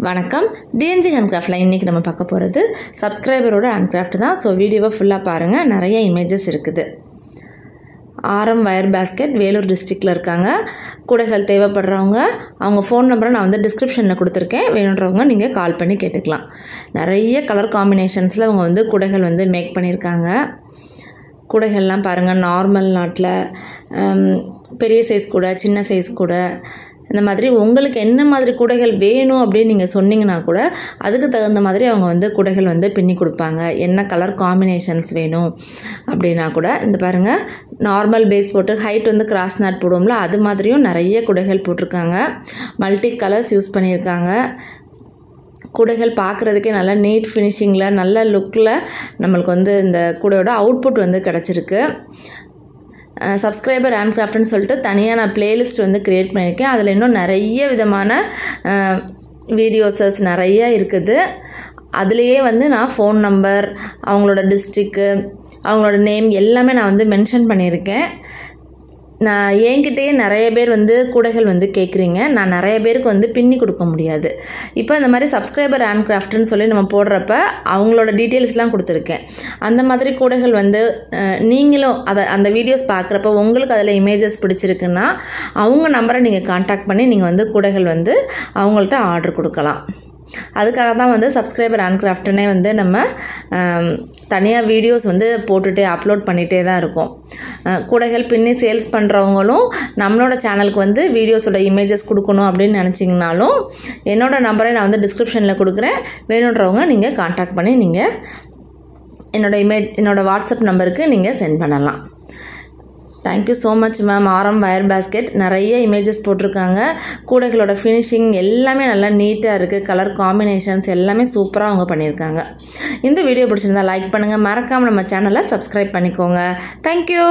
வணக்கம் டிஎன்ஜி ஹேண்ட்கிராஃப்டில் இன்றைக்கி நம்ம பார்க்க போகிறது சப்ஸ்கிரைபரோட ஹேண்ட்கிராஃப்ட் தான். ஸோ வீடியோவை ஃபுல்லாக பாருங்கள், நிறைய இமேஜஸ் இருக்குது. ஆரம் வயர் பேஸ்கெட் வேலூர் டிஸ்ட்ரிக்டில் இருக்காங்க. கூடைகள் தேவைப்படுறவங்க அவங்க ஃபோன் நம்பரை நான் டிஸ்கிரிப்ஷனில் கொடுத்துருக்கேன். வேணுன்றவங்க நீங்கள் கால் பண்ணி கேட்டுக்கலாம். நிறைய கலர் காம்பினேஷன்ஸில் அவங்க கூடைகள் மேக் பண்ணியிருக்காங்க. கூடைகள்லாம் பாருங்கள், நார்மல் நாட்டில் பெரிய சைஸ் கூட, சின்ன சைஸ் கூட, இந்த மாதிரி உங்களுக்கு என்ன மாதிரி கூடைகள் வேணும் அப்படின்னு நீங்கள் சொன்னீங்கன்னா கூட அதுக்கு தகுந்த மாதிரி அவங்க கூடைகள் பின்னி கொடுப்பாங்க. என்ன கலர் காம்பினேஷன்ஸ் வேணும் அப்படின்னா கூட இந்த பாருங்கள், நார்மல் பேஸ் போட்டு ஹைட் கிராஸ் நாட் போடுவோம்ல, அது மாதிரியும் நிறைய கூடைகள் போட்டிருக்காங்க. மல்டி கலர்ஸ் யூஸ் பண்ணியிருக்காங்க. கூடைகள் பார்க்குறதுக்கே நல்லா நீட் ஃபினிஷிங்கில் நல்ல லுக்கில் நம்மளுக்கு இந்த கூடையோட அவுட்புட் கிடச்சிருக்கு. சப்ஸ்கிரைபர் ஹேண்ட்கிராஃப்ட்னு சொல்லிட்டு தனியாக நான் பிளேலிஸ்ட் க்ரியேட் பண்ணியிருக்கேன். அதில் இன்னும் நிறைய விதமான வீடியோஸஸ் நிறைய இருக்குது. அதுலேயே நான் ஃபோன் நம்பர், அவங்களோட டிஸ்ட்ரிக்கு, அவங்களோட நேம் எல்லாமே நான் மென்ஷன் பண்ணியிருக்கேன். நான் என்கிட்டயே நிறைய பேர் கூடைகள் கேட்குறீங்க. நான் நிறைய பேருக்கு பின்னி கொடுக்க முடியாது. இப்போ இந்த மாதிரி சப்ஸ்கிரைபர் ஹேண்ட்கிராஃப்ட்னு சொல்லி நம்ம போடுறப்ப அவங்களோட டீட்டெயில்ஸ்லாம் கொடுத்துருக்கேன். அந்த மாதிரி கூடைகள் நீங்களும் அந்த வீடியோஸ் பார்க்குறப்ப உங்களுக்கு அதில் இமேஜஸ் பிடிச்சிருக்குன்னா அவங்க நம்பரை நீங்கள் காண்டாக்ட் பண்ணி நீங்கள் கூடைகள் அவங்கள்ட்ட ஆர்டர் கொடுக்கலாம். அதுக்காக தான் சப்ஸ்கிரைபர் ஹேண்ட்கிராஃப்ட்னே நம்ம தனியாக வீடியோஸ் போட்டுகிட்டே அப்லோட் பண்ணிகிட்டே தான் இருக்கோம். கூடைகள் பின்னி சேல்ஸ் பண்ணுறவங்களும் நம்மளோட சேனலுக்கு வீடியோஸோட இமேஜஸ் கொடுக்கணும் அப்படின்னு நினச்சிங்கனாலும் என்னோடய நம்பரை நான் டிஸ்கிரிப்ஷனில் கொடுக்குறேன். வேணுன்றவங்க நீங்கள் காண்டாக்ட் பண்ணி நீங்கள் என்னோடய வாட்ஸ்அப் நம்பருக்கு நீங்கள் சென்ட் பண்ணலாம். Thank you so much ma'am. ஆரம் வயர் பேஸ்கெட் நிறைய இமேஜஸ் போட்டிருக்காங்க. கூடைகளோட ஃபினிஷிங் எல்லாமே நல்லா நீட்டாக இருக்குது. கலர் காம்பினேஷன்ஸ் எல்லாமே சூப்பராக அவங்க பண்ணியிருக்காங்க. இந்த வீடியோ பிடிச்சிருந்தா லைக் பண்ணுங்கள். மறக்காமல் நம்ம சேனலை சப்ஸ்கிரைப் பண்ணிக்கோங்க. தேங்க்யூ.